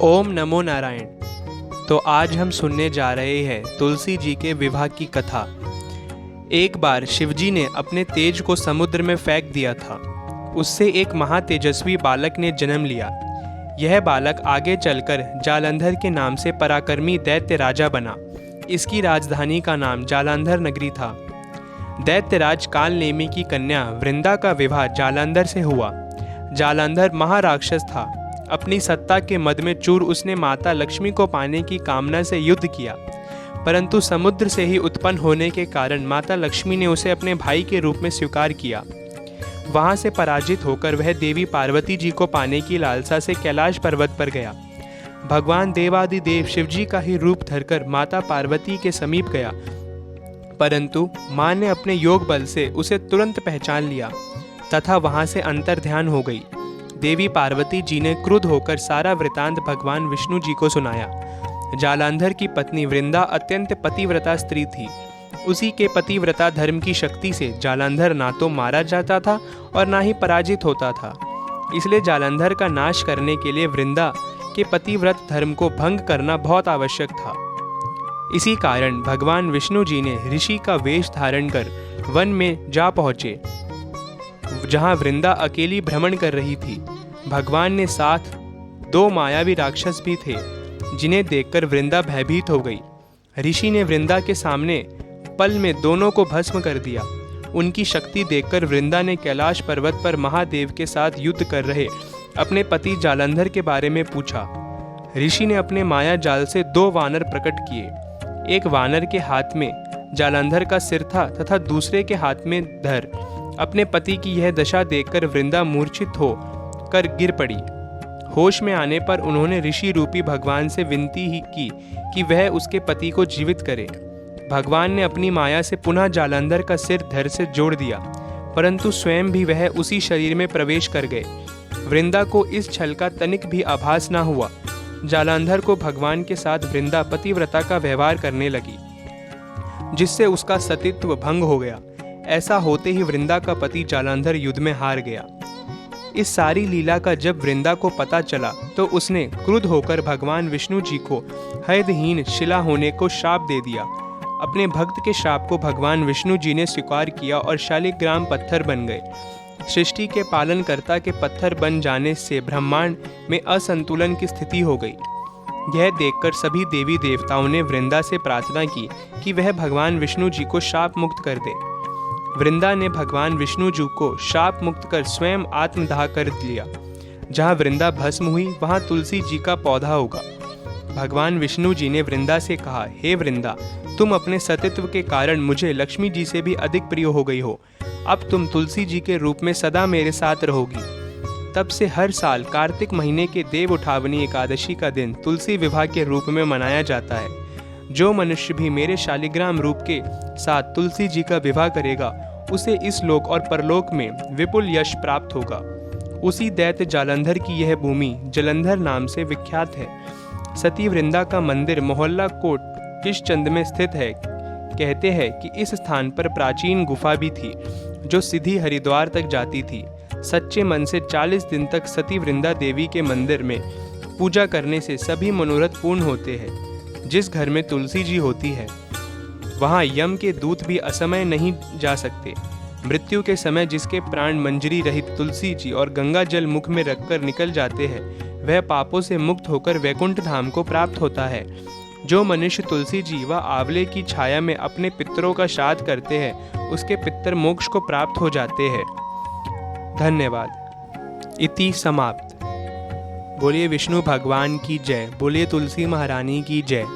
ओम नमो नारायण। तो आज हम सुनने जा रहे हैं तुलसी जी के विवाह की कथा। एक बार शिवजी ने अपने तेज को समुद्र में फेंक दिया था। उससे एक महातेजस्वी बालक ने जन्म लिया। यह बालक आगे चलकर जालंधर के नाम से पराक्रमी दैत्य राजा बना। इसकी राजधानी का नाम जालंधर नगरी था। दैत्यराज कालनेमी की कन्या वृंदा का विवाह जालंधर से हुआ। जालंधर महाराक्षस था। अपनी सत्ता के मद में चूर उसने माता लक्ष्मी को पाने की कामना से युद्ध किया, परंतु समुद्र से ही उत्पन्न होने के कारण माता लक्ष्मी ने उसे अपने भाई के रूप में स्वीकार किया। वहां से पराजित होकर वह देवी पार्वती जी को पाने की लालसा से कैलाश पर्वत पर गया। भगवान देवादिदेव शिवजी का ही रूप धरकर माता पार्वती के समीप गया, परंतु मां ने अपने योग बल से उसे तुरंत पहचान लिया तथा वहां से अंतर्ध्यान हो गई। देवी पार्वती जी ने क्रुद्ध होकर सारा वृतांत भगवान विष्णु जी को सुनाया। जालंधर की पत्नी वृंदा अत्यंत पतिव्रता स्त्री थी। उसी के पतिव्रता धर्म की शक्ति से जालंधर ना तो मारा जाता था और ना ही पराजित होता था। इसलिए जालंधर का नाश करने के लिए वृंदा के पतिव्रत धर्म को भंग करना बहुत आवश्यक था। इसी कारण भगवान विष्णु जी ने ऋषि का वेश धारण कर वन में जा पहुंचे, जहां वृंदा अकेली भ्रमण कर रही थी। भगवान ने साथ दो मायावी राक्षस भी थे, जिन्हें देखकर वृंदा भयभीत हो गई। ऋषि ने वृंदा के सामने पल में दोनों को भस्म कर दिया। उनकी शक्ति देखकर वृंदा ने कैलाश पर्वत पर महादेव के साथ युद्ध कर रहे अपने पति जालंधर के बारे में पूछा। ऋषि ने अपने माया जाल से दो वानर प्रकट किए। एक वानर के हाथ में जालंधर का सिर था तथा दूसरे के हाथ में धर। अपने पति की यह दशा देखकर वृंदा मूर्छित हो कर गिर पड़ी। होश में आने पर उन्होंने ऋषि रूपी भगवान से विनती ही की कि वह उसके पति को जीवित करे। भगवान ने अपनी माया से पुनः जालंधर का सिर धर से जोड़ दिया, परंतु स्वयं भी वह उसी शरीर में प्रवेश कर गए। वृंदा को इस छल का तनिक भी आभास न हुआ। जालंधर को भगवान के साथ वृंदा पतिव्रता का व्यवहार करने लगी, जिससे उसका सतीत्व भंग हो गया। ऐसा होते ही वृंदा का पति जालंधर युद्ध में हार गया। इस सारी लीला का जब वृंदा को पता चला तो उसने क्रुद्ध होकर भगवान विष्णु जी को हृदहीन शिला होने को श्राप दे दिया। अपने भक्त के श्राप को भगवान विष्णु जी ने स्वीकार किया और शालिग्राम पत्थर बन गए। सृष्टि के पालनकर्ता के पत्थर बन जाने से ब्रह्मांड में असंतुलन की स्थिति हो गई। यह देखकर सभी देवी देवताओं ने वृंदा से प्रार्थना की कि वह भगवान विष्णु जी को शाप मुक्त कर दे। वृंदा ने भगवान विष्णु जी को शाप मुक्त कर स्वयं आत्मदाह कर दिया। जहाँ वृंदा भस्म हुई वहाँ तुलसी जी का पौधा होगा। भगवान विष्णु जी ने वृंदा से कहा, हे वृंदा, तुम अपने सतीत्व के कारण मुझे लक्ष्मी जी से भी अधिक प्रिय हो गई हो। अब तुम तुलसी जी के रूप में सदा मेरे साथ रहोगी। तब से हर साल कार्तिक महीने के देव उठावनी एकादशी का दिन तुलसी विवाह के रूप में मनाया जाता है। जो मनुष्य भी मेरे शालिग्राम रूप के साथ तुलसी जी का विवाह करेगा, उसे इस लोक और परलोक में विपुल यश प्राप्त होगा। उसी दैत्य जालंधर की यह भूमि जलंधर नाम से विख्यात है। सती वृंदा का मंदिर मोहल्ला कोट किशचंद में स्थित है। कहते हैं कि इस स्थान पर प्राचीन गुफा भी थी, जो सीधी हरिद्वार तक जाती थी। सच्चे मन से 40 दिन तक सती वृंदा देवी के मंदिर में पूजा करने से सभी मनोरथ पूर्ण होते हैं। जिस घर में तुलसी जी होती है, वहाँ यम के दूत भी असमय नहीं जा सकते। मृत्यु के समय जिसके प्राण मंजरी रहित तुलसी जी और गंगा जल मुख में रखकर निकल जाते हैं, वह पापों से मुक्त होकर वैकुंठ धाम को प्राप्त होता है। जो मनुष्य तुलसी जी व आंवले की छाया में अपने पितरों का श्राद्ध करते हैं, उसके पितर मोक्ष को प्राप्त हो जाते हैं। धन्यवाद। इति समाप्त। बोलिए विष्णु भगवान की जय। बोलिए तुलसी महारानी की जय।